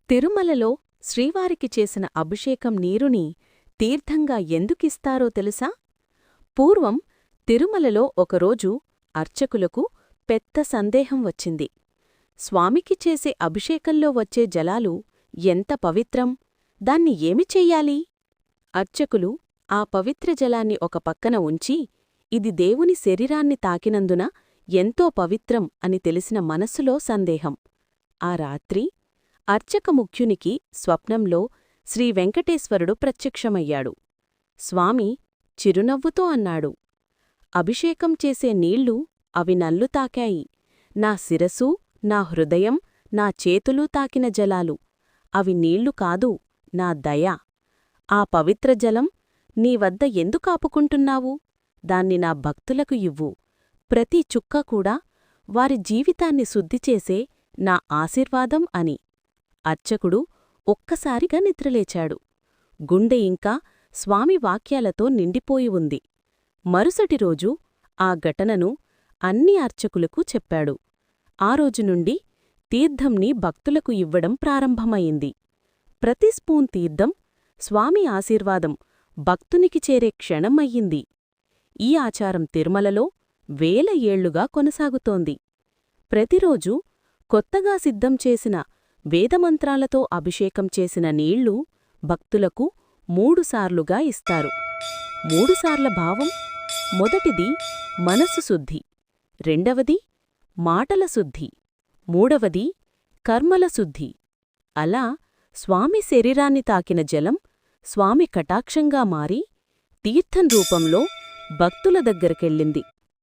తిరుమలలో శ్రీవారికి చేసిన అభిషేకం నీరుని తీర్థంగా ఎందుకిస్తారో తెలుసా? పూర్వం తిరుమలలో ఒకరోజు అర్చకులకు పెద్ద సందేహం వచ్చింది. స్వామికి చేసే అభిషేకంలో వచ్చే జలాలు ఎంత పవిత్రం, దాన్ని ఏమి చెయ్యాలి? అర్చకులు ఆ పవిత్ర జలాన్ని ఒక పక్కన ఉంచి, ఇది దేవుని శరీరాన్ని తాకినందున ఎంతో పవిత్రం అని తెలిసిన మనస్సులో సందేహం. ఆ రాత్రి అర్చకముఖ్యునికి స్వప్నంలో శ్రీవెంకటేశ్వరుడు ప్రత్యక్షమయ్యాడు. స్వామి చిరునవ్వుతో అన్నాడు, అభిషేకం చేసే నీళ్లు అవి నన్ను తాకాయి. నా శిరసు, నా హృదయం, నా చేతులు తాకిన జలాలు. అవి నీళ్లు కాదు, నా దయ. ఆ పవిత్ర జలం నీవద్ద ఎందుకాపుకుంటున్నావు? దాన్ని నా భక్తులకు ఇవ్వు. ప్రతి చుక్క కూడా వారి జీవితాన్ని శుద్ధిచేసే నా ఆశీర్వాదం అని. అర్చకుడు ఒక్కసారిగా నిద్రలేచాడు. గుండె ఇంకా స్వామి వాక్యాలతో నిండిపోయి ఉంది. మరుసటి రోజు ఆ ఘటనను అన్ని అర్చకులకు చెప్పాడు. ఆ రోజునుండి తీర్థంని భక్తులకు ఇవ్వడం ప్రారంభమయింది. ప్రతి స్పూన్ తీర్థం స్వామి ఆశీర్వాదం భక్తునికి చేరే క్షణం అయ్యింది. ఈ ఆచారం తిరుమలలో వేల ఏళ్లుగా కొనసాగుతోంది. ప్రతిరోజూ కొత్తగా సిద్ధం చేసిన వేదమంత్రాలతో అభిషేకం చేసిన నీళ్లు భక్తులకు 3 సార్లుగా ఇస్తారు. 3 సార్ల భావం: మొదటిది మనసు శుద్ధి, రెండవది మాటల శుద్ధి, మూడవది కర్మల శుద్ధి. అలా స్వామి శరీరాన్ని తాకిన జలం స్వామి కటాక్షంగా మారి తీర్థం రూపంలో భక్తుల దగ్గరకెళ్ళింది.